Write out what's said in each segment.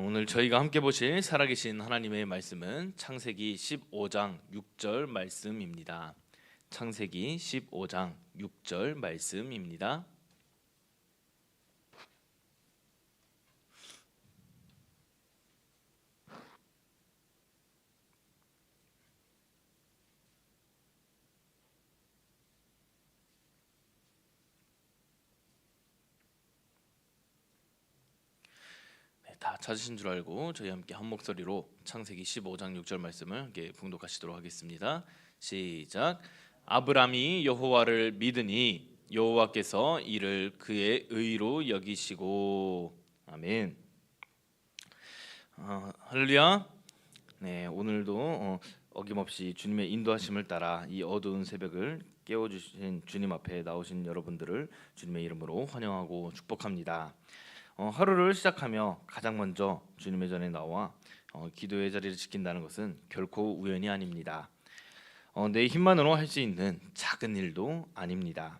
오늘 저희가 함께 보실 살아계신 하나님의 말씀은 창세기 15장 6절 말씀입니다. 창세기 15장 6절 말씀입니다. 다 찾으신 줄 알고 저희 함께 한 목소리로 창세기 15장 6절 말씀을 함께 봉독하시도록 하겠습니다. 시작. 아브람이 여호와를 믿으니 여호와께서 이를 그의 의로 여기시고. 아멘. 할렐루야. 네, 오늘도 어김없이 주님의 인도하심을 따라 이 어두운 새벽을 깨워주신 주님 앞에 나오신 여러분들을 주님의 이름으로 환영하고 축복합니다. 하루를 시작하며 가장 먼저 주님의 전에 나와 기도의 자리를 지킨다는 것은 결코 우연이 아닙니다. 내 힘만으로 할 수 있는 작은 일도 아닙니다.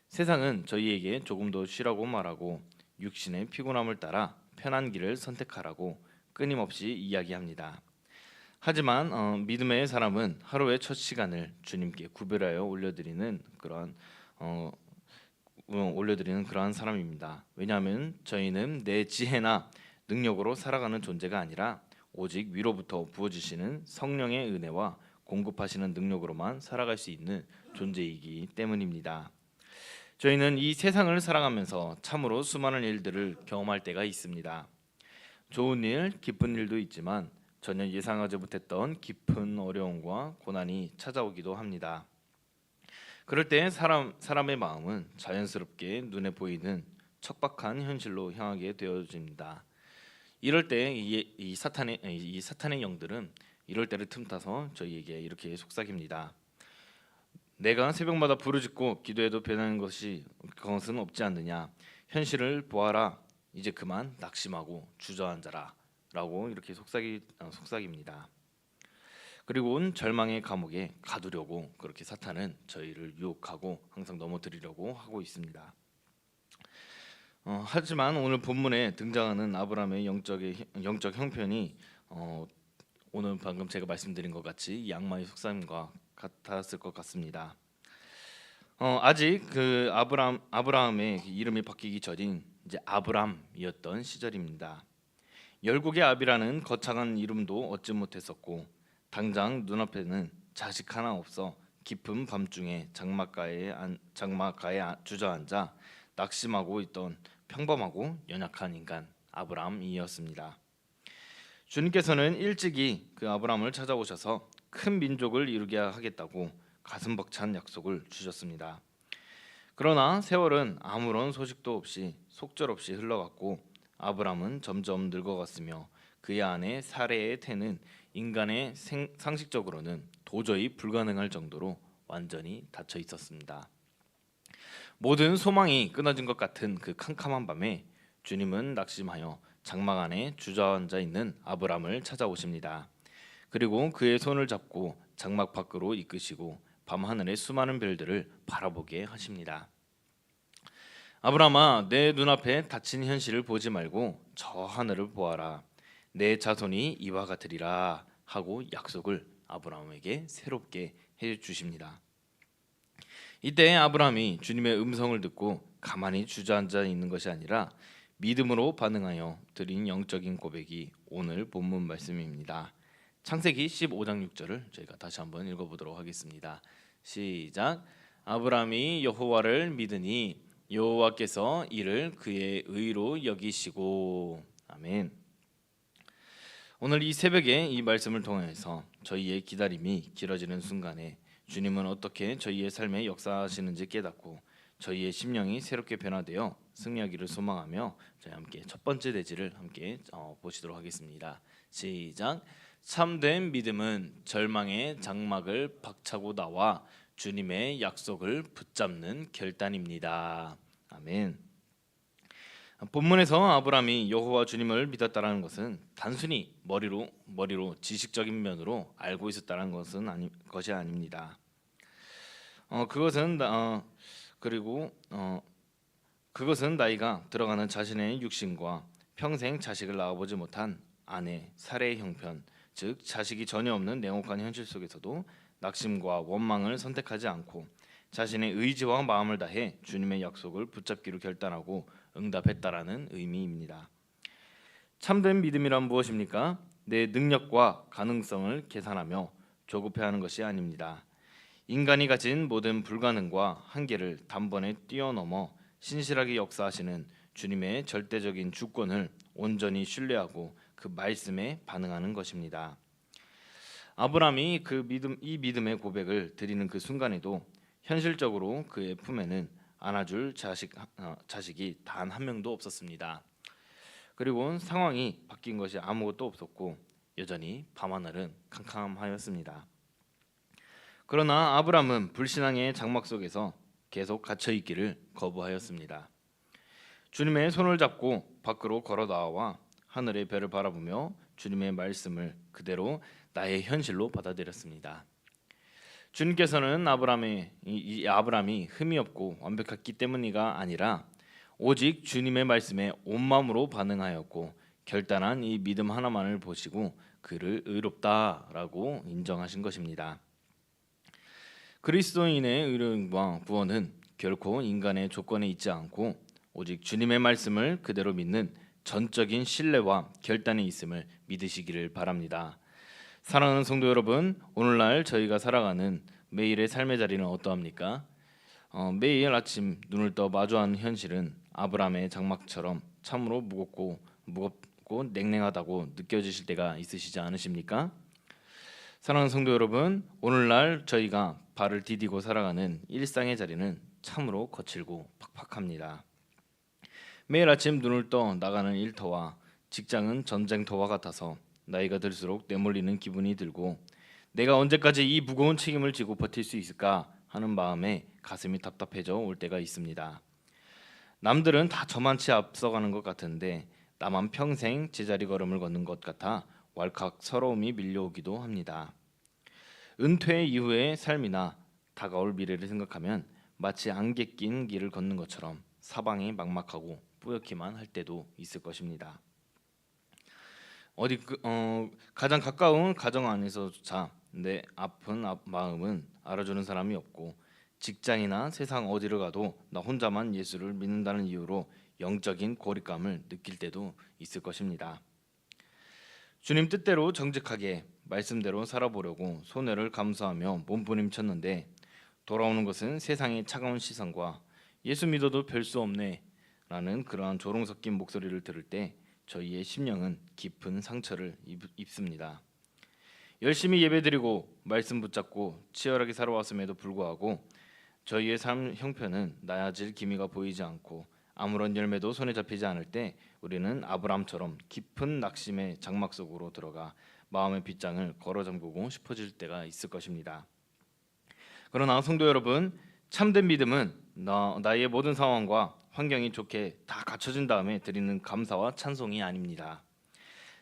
세상은 저희에게 조금 더 쉬라고 말하고 육신의 피곤함을 따라 편한 길을 선택하라고 끊임없이 이야기합니다. 하지만 믿음의 사람은 하루의 첫 시간을 주님께 구별하여 올려드리는 그러한 사람입니다. 왜냐하면 저희는 내 지혜나 능력으로 살아가는 존재가 아니라 오직 위로부터 부어주시는 성령의 은혜와 공급하시는 능력으로만 살아갈 수 있는 존재이기 때문입니다. 저희는 이 세상을 살아가면서 참으로 수많은 일들을 경험할 때가 있습니다. 좋은 일, 기쁜 일도 있지만 전혀 예상하지 못했던 깊은 어려움과 고난이 찾아오기도 합니다. 그럴 때 사람의 마음은 자연스럽게 눈에 보이는 척박한 현실로 향하게 되어집니다. 이럴 때 이 사탄의 영들은 이럴 때를 틈타서 저희에게 이렇게 속삭입니다. 내가 새벽마다 부르짖고 기도해도 변하는 그것은 없지 않느냐. 현실을 보아라. 이제 그만 낙심하고 주저앉아라. 라고 이렇게 속삭입니다. 그리고 절망의 감옥에 가두려고 그렇게 사탄은 저희를 유혹하고 항상 넘어뜨리려고 하고 있습니다. 하지만 오늘 본문에 등장하는 아브라함의 영적 형편이 오늘 방금 제가 말씀드린 것 같이 이 악마의 속삭임과 같았을 것 같습니다. 아직 그 아브라함의 이름이 바뀌기 전인 이제 아브람이었던 시절입니다. 열국의 아비라는 거창한 이름도 얻지 못했었고 당장 눈앞에는 자식 하나 없어 깊은 밤중에 장막가에 주저앉아 낙심하고 있던 평범하고 연약한 인간 아브람이었습니다. 주님께서는 일찍이 그 아브람을 찾아오셔서 큰 민족을 이루게 하겠다고 가슴 벅찬 약속을 주셨습니다. 그러나 세월은 아무런 소식도 없이 속절없이 흘러갔고 아브람은 점점 늙어갔으며 그의 아내 사레의 태는 인간의 상식적으로는 도저히 불가능할 정도로 완전히 닫혀 있었습니다. 모든 소망이 끊어진 것 같은 그 캄캄한 밤에 주님은 낙심하여 장막 안에 주저앉아 있는 아브람을 찾아오십니다. 그리고 그의 손을 잡고 장막 밖으로 이끄시고 밤하늘의 수많은 별들을 바라보게 하십니다. 아브람아, 내 눈앞에 닫힌 현실을 보지 말고 저 하늘을 보아라. 내 자손이 이와 같으리라 하고 약속을 아브라함에게 새롭게 해주십니다. 이때 아브라함이 주님의 음성을 듣고 가만히 주저앉아 있는 것이 아니라 믿음으로 반응하여 드린 영적인 고백이 오늘 본문 말씀입니다. 창세기 15장 6절을 저희가 다시 한번 읽어보도록 하겠습니다. 시작. 아브라함이 여호와를 믿으니 여호와께서 이를 그의 의로 여기시고. 아멘. 오늘 이 새벽에 이 말씀을 통해서 저희의 기다림이 길어지는 순간에 주님은 어떻게 저희의 삶에 역사하시는지 깨닫고 저희의 심령이 새롭게 변화되어 승리하기를 소망하며 저희 함께 첫 번째 대지를 함께 보시도록 하겠습니다. 시작. 참된 믿음은 절망의 장막을 박차고 나와 주님의 약속을 붙잡는 결단입니다. 아멘. 본문에서 아브라함이 여호와 주님을 믿었다라는 것은 단순히 머리로 지식적인 면으로 알고 있었다는 것이 아닙니다. 그것은 나이가 들어가는 자신의 육신과 평생 자식을 낳아보지 못한 아내 살해의 형편, 즉 자식이 전혀 없는 냉혹한 현실 속에서도 낙심과 원망을 선택하지 않고 자신의 의지와 마음을 다해 주님의 약속을 붙잡기로 결단하고 응답했다라는 의미입니다. 참된 믿음이란 무엇입니까? 내 능력과 가능성을 계산하며 조급해하는 것이 아닙니다. 인간이 가진 모든 불가능과 한계를 단번에 뛰어넘어 신실하게 역사하시는 주님의 절대적인 주권을 온전히 신뢰하고 그 말씀에 반응하는 것입니다. 아브라함이 이 믿음의 고백을 드리는 그 순간에도 현실적으로 그의 품에는 안아줄 자식이 단 한 명도 없었습니다. 그리고 상황이 바뀐 것이 아무것도 없었고 여전히 밤하늘은 캄캄하였습니다. 그러나 아브라함은 불신앙의 장막 속에서 계속 갇혀 있기를 거부하였습니다. 주님의 손을 잡고 밖으로 걸어 나와 하늘의 별을 바라보며 주님의 말씀을 그대로 나의 현실로 받아들였습니다. 주님께서는 아브라함이 흠이 없고 완벽했기 때문이가 아니라 오직 주님의 말씀에 온 마음으로 반응하였고 결단한 이 믿음 하나만을 보시고 그를 의롭다라고 인정하신 것입니다. 그리스도인의 의로움과 구원은 결코 인간의 조건에 있지 않고 오직 주님의 말씀을 그대로 믿는 전적인 신뢰와 결단이 있음을 믿으시기를 바랍니다. 사랑하는 성도 여러분, 오늘날 저희가 살아가는 매일의 삶의 자리는 어떠합니까? 매일 아침 눈을 떠 마주하는 현실은 아브라함의 장막처럼 참으로 무겁고 냉랭하다고 느껴지실 때가 있으시지 않으십니까? 사랑하는 성도 여러분, 오늘날 저희가 발을 디디고 살아가는 일상의 자리는 참으로 거칠고 팍팍합니다. 매일 아침 눈을 떠 나가는 일터와 직장은 전쟁터와 같아서 나이가 들수록 내몰리는 기분이 들고 내가 언제까지 이 무거운 책임을 지고 버틸 수 있을까 하는 마음에 가슴이 답답해져 올 때가 있습니다. 남들은 다 저만치 앞서가는 것 같은데 나만 평생 제자리 걸음을 걷는 것 같아 왈칵 서러움이 밀려오기도 합니다. 은퇴 이후의 삶이나 다가올 미래를 생각하면 마치 안개 낀 길을 걷는 것처럼 사방이 막막하고 뿌옇기만 할 때도 있을 것입니다. 가장 가까운 가정 안에서조차 내 아픈 마음은 알아주는 사람이 없고 직장이나 세상 어디를 가도 나 혼자만 예수를 믿는다는 이유로 영적인 고립감을 느낄 때도 있을 것입니다. 주님 뜻대로 정직하게 말씀대로 살아보려고 손해를 감수하며 몸부림쳤는데 돌아오는 것은 세상의 차가운 시선과 예수 믿어도 별 수 없네 라는 그러한 조롱 섞인 목소리를 들을 때 저희의 심령은 깊은 상처를 입습니다. 열심히 예배드리고 말씀 붙잡고 치열하게 살아왔음에도 불구하고 저희의 삶 형편은 나아질 기미가 보이지 않고 아무런 열매도 손에 잡히지 않을 때 우리는 아브라함처럼 깊은 낙심의 장막 속으로 들어가 마음의 빗장을 걸어 잠그고 싶어질 때가 있을 것입니다. 그러나 성도 여러분, 참된 믿음은 나의 모든 상황과 환경이 좋게 다 갖춰진 다음에 드리는 감사와 찬송이 아닙니다.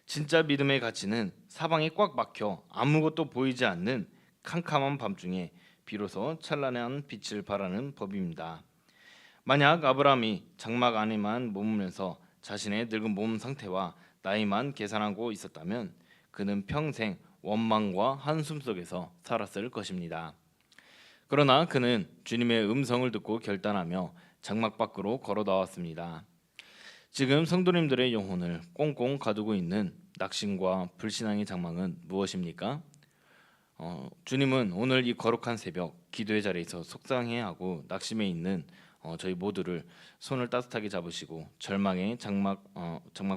진짜 믿음의 가치는 사방이 꽉 막혀 아무것도 보이지 않는 캄캄한 밤중에 비로소 찬란한 빛을 발하는 법입니다. 만약 아브라함이 장막 안에만 머물면서 자신의 늙은 몸 상태와 나이만 계산하고 있었다면 그는 평생 원망과 한숨 속에서 살았을 것입니다. 그러나 그는 주님의 음성을 듣고 결단하며 장막 밖으로 걸어 나왔습니다. 지금 성도님들의 영혼을 꽁꽁 가두고 있는 낙심과 불신앙의 장막은 무엇입니까? 주님은 오늘 이 거룩한 새벽 기도의 자리에서 속상해하고 낙심해 있는 저희 모두를 손을 따뜻하게 잡으시고 절망의 장막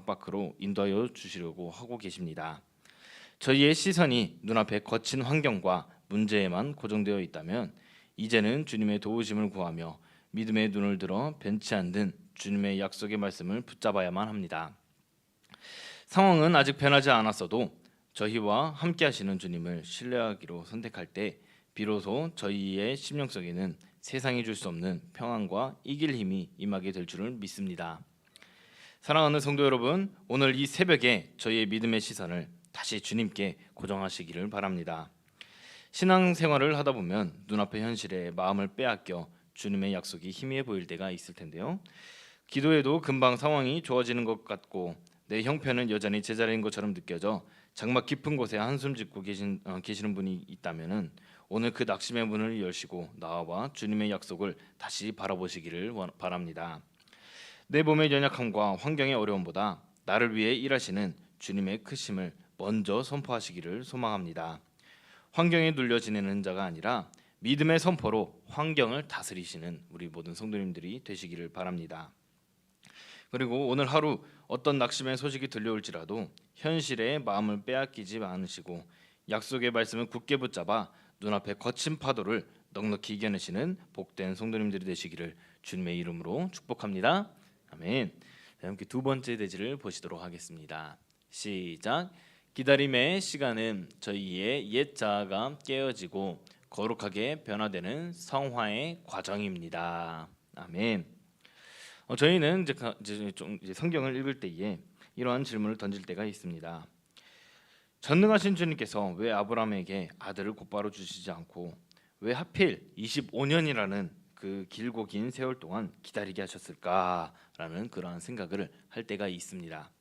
밖으로 인도하여 주시려고 하고 계십니다. 저희의 시선이 눈앞의 거친 환경과 문제에만 고정되어 있다면 이제는 주님의 도우심을 구하며 믿음의 눈을 들어 변치 않는 주님의 약속의 말씀을 붙잡아야만 합니다. 상황은 아직 변하지 않았어도 저희와 함께 하시는 주님을 신뢰하기로 선택할 때 비로소 저희의 심령 속에는 세상이 줄 수 없는 평안과 이길 힘이 임하게 될 줄을 믿습니다. 사랑하는 성도 여러분, 오늘 이 새벽에 저희의 믿음의 시선을 다시 주님께 고정하시기를 바랍니다. 신앙생활을 하다 보면 눈앞의 현실에 마음을 빼앗겨 주님의 약속이 희미해 보일 때가 있을 텐데요. 기도해도 금방 상황이 좋아지는 것 같고 내 형편은 여전히 제자리인 것처럼 느껴져 장막 깊은 곳에 한숨 짓고 계시는 분이 있다면은 오늘 그 낙심의 문을 여시고 나와 주님의 약속을 다시 바라보시기를 바랍니다. 내 몸의 연약함과 환경의 어려움보다 나를 위해 일하시는 주님의 크심을 먼저 선포하시기를 소망합니다. 환경에 눌려 지내는 자가 아니라 믿음의 선포로 환경을 다스리시는 우리 모든 성도님들이 되시기를 바랍니다. 그리고 오늘 하루 어떤 낙심의 소식이 들려올지라도 현실에 마음을 빼앗기지 않으시고 약속의 말씀을 굳게 붙잡아 눈앞에 거친 파도를 넉넉히 이겨내시는 복된 성도님들이 되시기를 주님의 이름으로 축복합니다. 아멘. 함께 두 번째 대지를 보시도록 하겠습니다. 시작. 기다림의 시간은 저희의 옛 자아가 깨어지고 거룩하게 변화되는 성화의 과정입니다. 아멘. 저희는 이제 성경을 읽을 때에 이러한 질문을 던질 때가 있습니다. 전능하신 주님께서 왜 아브라함에게 아들을 곧바로 주시지 않고 왜 하필 25년이라는 그 길고 긴 세월 동안 기다리게 하셨을까라는 그러한 생각을 할 때가 있습니다.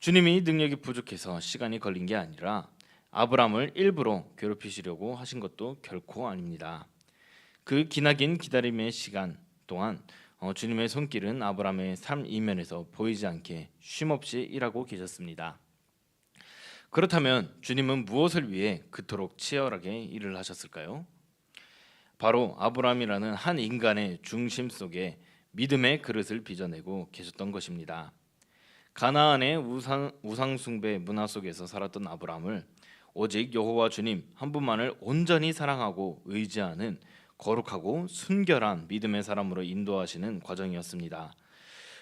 주님이 능력이 부족해서 시간이 걸린 게 아니라 아브라함을 일부러 괴롭히시려고 하신 것도 결코 아닙니다. 그 기나긴 기다림의 시간 동안 주님의 손길은 아브라함의 삶 이면에서 보이지 않게 쉼없이 일하고 계셨습니다. 그렇다면 주님은 무엇을 위해 그토록 치열하게 일을 하셨을까요? 바로 아브라함이라는 한 인간의 중심 속에 믿음의 그릇을 빚어내고 계셨던 것입니다. 가나안의 우상 숭배 문화 속에서 살았던 아브라함을 오직 여호와 주님 한 분만을 온전히 사랑하고 의지하는 거룩하고 순결한 믿음의 사람으로 인도하시는 과정이었습니다.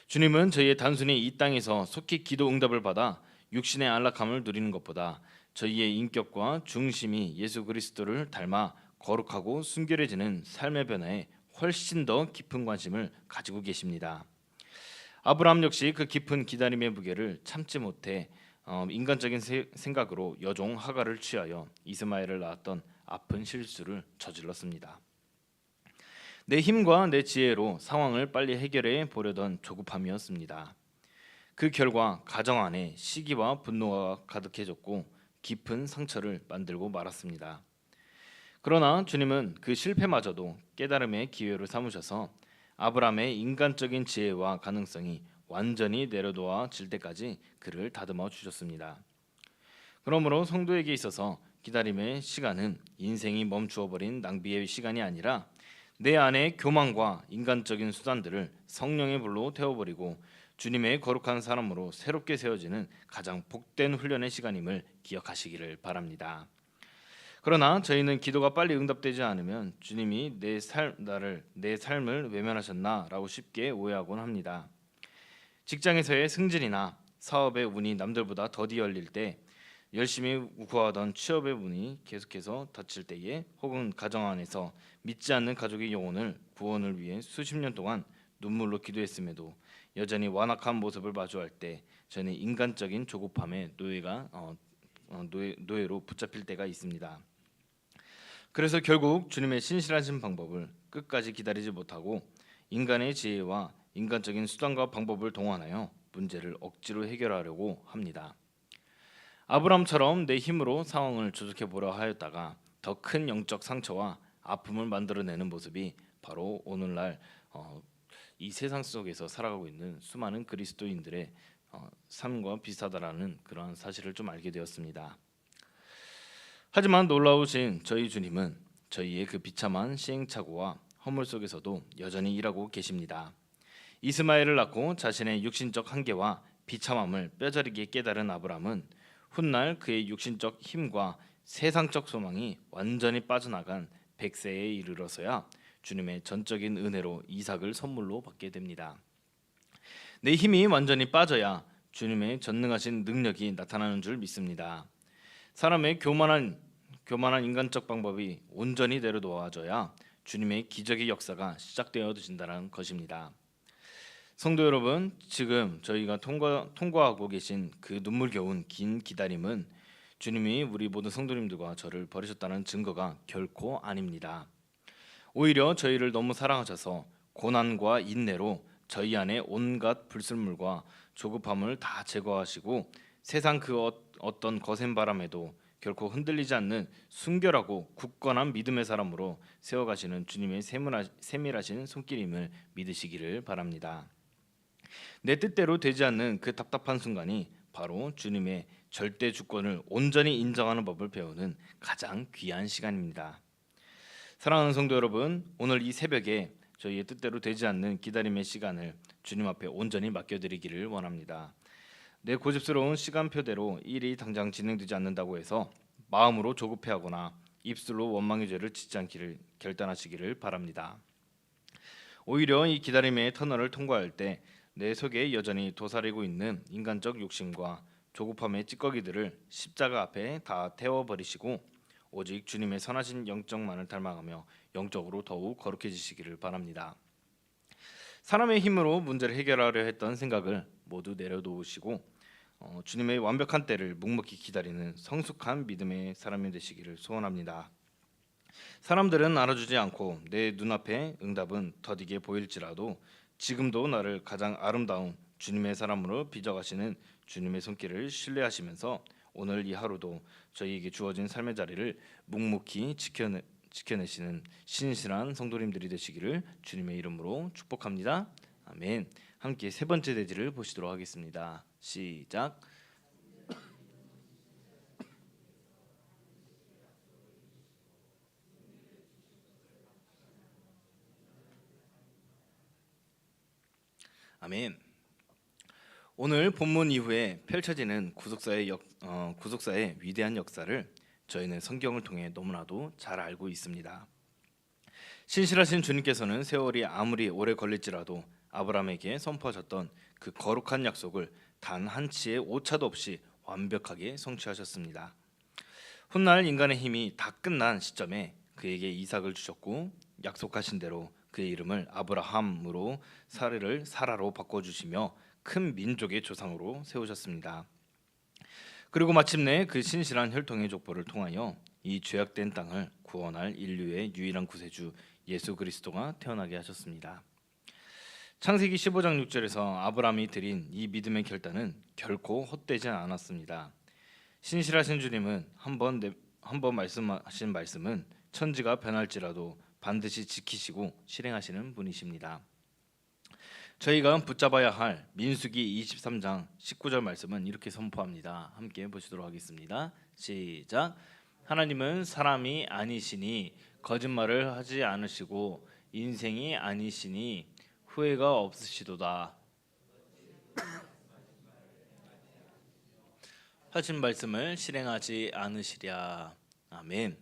주님은 저희의 단순히 이 땅에서 속히 기도 응답을 받아 육신의 안락함을 누리는 것보다 저희의 인격과 중심이 예수 그리스도를 닮아 거룩하고 순결해지는 삶의 변화에 훨씬 더 깊은 관심을 가지고 계십니다. 아브라함 역시 그 깊은 기다림의 무게를 참지 못해 인간적인 생각으로 여종 하갈을 취하여 이스마엘을 낳았던 아픈 실수를 저질렀습니다. 내 힘과 내 지혜로 상황을 빨리 해결해 보려던 조급함이었습니다. 그 결과 가정 안에 시기와 분노가 가득해졌고 깊은 상처를 만들고 말았습니다. 그러나 주님은 그 실패마저도 깨달음의 기회로 삼으셔서 아브라함의 인간적인 지혜와 가능성이 완전히 내려놓아질 때까지 그를 다듬어 주셨습니다. 그러므로 성도에게 있어서 기다림의 시간은 인생이 멈추어 버린 낭비의 시간이 아니라 내 안의 교만과 인간적인 수단들을 성령의 불로 태워버리고 주님의 거룩한 사람으로 새롭게 세워지는 가장 복된 훈련의 시간임을 기억하시기를 바랍니다. 그러나 저희는 기도가 빨리 응답되지 않으면 주님이 내 삶을 외면하셨나라고 쉽게 오해하곤 합니다. 직장에서의 승진이나 사업의 운이 남들보다 더디 열릴 때, 열심히 구하던 취업의 문이 계속해서 닫힐 때에, 혹은 가정 안에서 믿지 않는 가족의 영혼을 구원을 위해 수십 년 동안 눈물로 기도했음에도 여전히 완악한 모습을 마주할 때 저는 인간적인 조급함의 노예로 붙잡힐 때가 있습니다. 그래서 결국 주님의 신실하신 방법을 끝까지 기다리지 못하고 인간의 지혜와 인간적인 수단과 방법을 동원하여 문제를 억지로 해결하려고 합니다. 아브라함처럼 내 힘으로 상황을 조작해 보려 하였다가 더 큰 영적 상처와 아픔을 만들어내는 모습이 바로 오늘날 이 세상 속에서 살아가고 있는 수많은 그리스도인들의 삶과 비슷하다라는 그러한 사실을 좀 알게 되었습니다. 하지만 놀라우신 저희 주님은 저희의 그 비참한 시행착오와 허물 속에서도 여전히 일하고 계십니다. 이스마엘을 낳고 자신의 육신적 한계와 비참함을 뼈저리게 깨달은 아브라함은 훗날 그의 육신적 힘과 세상적 소망이 완전히 빠져나간 100세에 이르러서야 주님의 전적인 은혜로 이삭을 선물로 받게 됩니다. 내 힘이 완전히 빠져야 주님의 전능하신 능력이 나타나는 줄 믿습니다. 사람의 교만한 인간적 방법이 온전히 내려놓아져야 주님의 기적의 역사가 시작되어진다는 것입니다. 성도 여러분, 지금 저희가 통과하고 계신 그 눈물겨운 긴 기다림은 주님이 우리 모든 성도님들과 저를 버리셨다는 증거가 결코 아닙니다. 오히려 저희를 너무 사랑하셔서 고난과 인내로 저희 안에 온갖 불순물과 조급함을 다 제거하시고 세상 그 어떤 거센 바람에도 결코 흔들리지 않는 순결하고 굳건한 믿음의 사람으로 세워가시는 주님의 세밀하신 손길임을 믿으시기를 바랍니다. 내 뜻대로 되지 않는 그 답답한 순간이 바로 주님의 절대 주권을 온전히 인정하는 법을 배우는 가장 귀한 시간입니다. 사랑하는 성도 여러분, 오늘 이 새벽에 저희의 뜻대로 되지 않는 기다림의 시간을 주님 앞에 온전히 맡겨드리기를 원합니다. 내 고집스러운 시간표대로 일이 당장 진행되지 않는다고 해서 마음으로 조급해하거나 입술로 원망의 죄를 짓지 않기를 결단하시기를 바랍니다. 오히려 이 기다림의 터널을 통과할 때 내 속에 여전히 도사리고 있는 인간적 욕심과 조급함의 찌꺼기들을 십자가 앞에 다 태워버리시고 오직 주님의 선하신 영적만을 닮아가며 영적으로 더욱 거룩해지시기를 바랍니다. 사람의 힘으로 문제를 해결하려 했던 생각을 모두 내려놓으시고 주님의 완벽한 때를 묵묵히 기다리는 성숙한 믿음의 사람이 되시기를 소원합니다. 사람들은 알아주지 않고 내 눈앞에 응답은 더디게 보일지라도 지금도 나를 가장 아름다운 주님의 사람으로 빚어가시는 주님의 손길을 신뢰하시면서 오늘 이 하루도 저희에게 주어진 삶의 자리를 묵묵히 지켜내시는 신실한 성도님들이 되시기를 주님의 이름으로 축복합니다. 아멘. 함께 세 번째 대지를 보시도록 하겠습니다. 시작. 아멘. 오늘 본문 이후에 펼쳐지는 구속사의 위대한 역사를 저희는 성경을 통해 너무나도 잘 알고 있습니다. 신실하신 주님께서는 세월이 아무리 오래 걸릴지라도 아브라함에게 선포하셨던 그 거룩한 약속을 단 한 치의 오차도 없이 완벽하게 성취하셨습니다. 훗날 인간의 힘이 다 끝난 시점에 그에게 이삭을 주셨고 약속하신 대로 그의 이름을 아브라함으로 사라로 바꿔주시며 큰 민족의 조상으로 세우셨습니다. 그리고 마침내 그 신실한 혈통의 족보를 통하여 이 죄악된 땅을 구원할 인류의 유일한 구세주 예수 그리스도가 태어나게 하셨습니다. 창세기 15장 6절에서 아브라함이 드린 이 믿음의 결단은 결코 헛되지 않았습니다. 신실하신 주님은 한번 말씀하신 말씀은 천지가 변할지라도 반드시 지키시고 실행하시는 분이십니다. 저희가 붙잡아야 할 민수기 23장 19절 말씀은 이렇게 선포합니다. 함께 보시도록 하겠습니다. 시작. 하나님은 사람이 아니시니 거짓말을 하지 않으시고 인생이 아니시니 후회가 없으시도다. 하신 말씀을 실행하지 않으시랴. 아멘.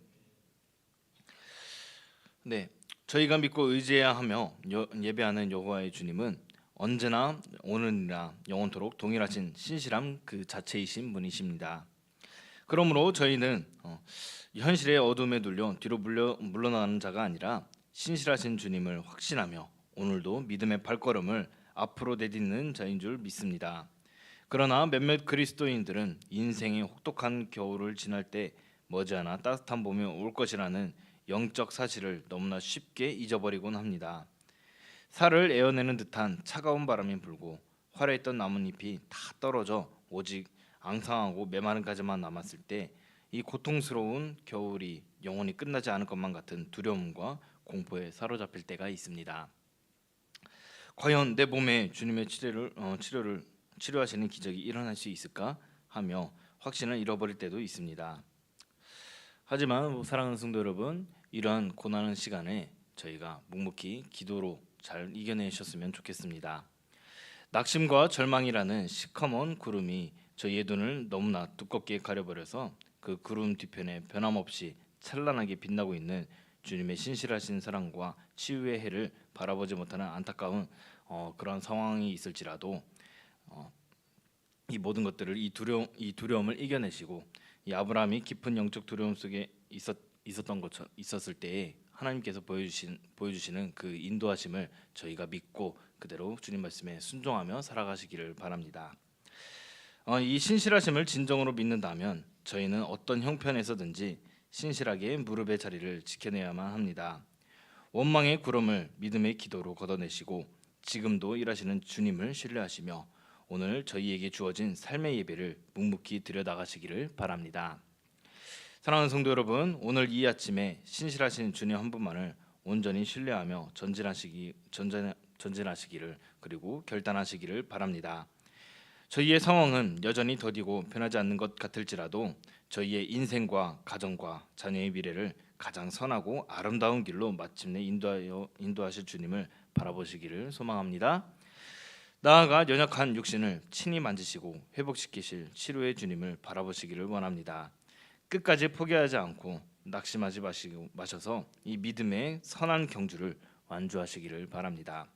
네, 저희가 믿고 의지해야 하며 예배하는 여호와의 주님은 언제나 오늘이나 영원토록 동일하신 신실함 그 자체이신 분이십니다. 그러므로 저희는 현실의 어둠에 눌려 뒤로 물러나는 자가 아니라 신실하신 주님을 확신하며 오늘도 믿음의 발걸음을 앞으로 내딛는 자인 줄 믿습니다. 그러나 몇몇 그리스도인들은 인생의 혹독한 겨울을 지날 때 머지않아 따뜻한 봄이 올 것이라는 영적 사실을 너무나 쉽게 잊어버리곤 합니다. 살을 에어내는 듯한 차가운 바람이 불고 화려했던 나뭇잎이 다 떨어져 오직 앙상하고 메마른 가지만 남았을 때 이 고통스러운 겨울이 영원히 끝나지 않을 것만 같은 두려움과 공포에 사로잡힐 때가 있습니다. 과연 내 몸에 주님의 치료하시는 기적이 일어날 수 있을까 하며 확신을 잃어버릴 때도 있습니다. 하지만 사랑하는 성도 여러분, 이러한 고난의 시간에 저희가 묵묵히 기도로 잘 이겨내셨으면 좋겠습니다. 낙심과 절망이라는 시커먼 구름이 저희의 눈을 너무나 두껍게 가려버려서 그 구름 뒤편에 변함없이 찬란하게 빛나고 있는 주님의 신실하신 사랑과 치유의 해를 바라보지 못하는 안타까운 그런 상황이 있을지라도 이 모든 것들을 이 두려움을 이겨내시고 이 아브라함이 깊은 영적 두려움 속에 있었을 때에 하나님께서 보여주시는 그 인도하심을 저희가 믿고 그대로 주님 말씀에 순종하며 살아가시기를 바랍니다. 이 신실하심을 진정으로 믿는다면 저희는 어떤 형편에서든지 신실하게 무릎의 자리를 지켜내야만 합니다. 원망의 구름을 믿음의 기도로 걷어내시고 지금도 일하시는 주님을 신뢰하시며 오늘 저희에게 주어진 삶의 예배를 묵묵히 드려나가시기를 바랍니다. 사랑하는 성도 여러분, 오늘 이 아침에 신실하신 주님 한 분만을 온전히 신뢰하며 전진하시기를 그리고 결단하시기를 바랍니다. 저희의 상황은 여전히 더디고 변하지 않는 것 같을지라도 저희의 인생과 가정과 자녀의 미래를 가장 선하고 아름다운 길로 마침내 인도하실 주님을 바라보시기를 소망합니다. 나아가 연약한 육신을 친히 만지시고 회복시키실 치료의 주님을 바라보시기를 원합니다. 끝까지 포기하지 않고 낙심하지 마셔서 이 믿음의 선한 경주를 완주하시기를 바랍니다.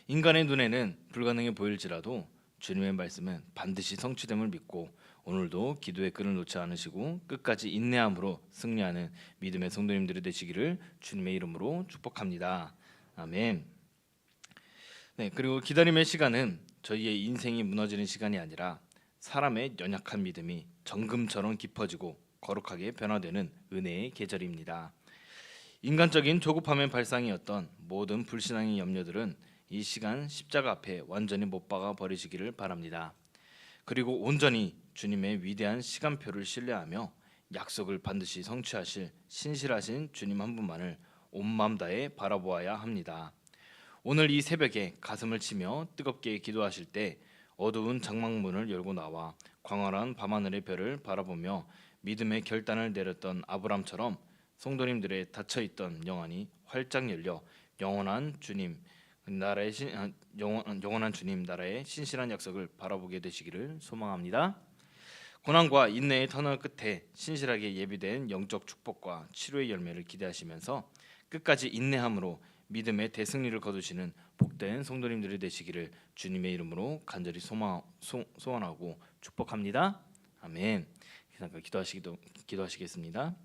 인간의 눈에는 불가능해 보일지라도 주님의 말씀은 반드시 성취됨을 믿고 오늘도 기도의 끈을 놓지 않으시고 끝까지 인내함으로 승리하는 믿음의 성도님들이 되시기를 주님의 이름으로 축복합니다. 아멘. 네, 그리고 기다림의 시간은 저희의 인생이 무너지는 시간이 아니라 사람의 연약한 믿음이 정금처럼 깊어지고 거룩하게 변화되는 은혜의 계절입니다. 인간적인 조급함의 발상이었던 모든 불신앙의 염려들은 이 시간 십자가 앞에 완전히 못 박아 버리시기를 바랍니다. 그리고 온전히 주님의 위대한 시간표를 신뢰하며 약속을 반드시 성취하실 신실하신 주님 한 분만을 온 마음 다해 바라보아야 합니다. 오늘 이 새벽에 가슴을 치며 뜨겁게 기도하실 때 어두운 장막문을 열고 나와 광활한 밤하늘의 별을 바라보며 믿음의 결단을 내렸던 아브람처럼 성도님들의 닫혀있던 영안이 활짝 열려 영원한 주님 나라의 신실한 약속을 바라보게 되시기를 소망합니다. 고난과 인내의 터널 끝에 신실하게 예비된 영적 축복과 치료의 열매를 기대하시면서 끝까지 인내함으로 믿음의 대승리를 거두시는 복된 성도님들이 되시기를 주님의 이름으로 간절히 소원하고 축복합니다. 아멘. 기도하시겠습니다.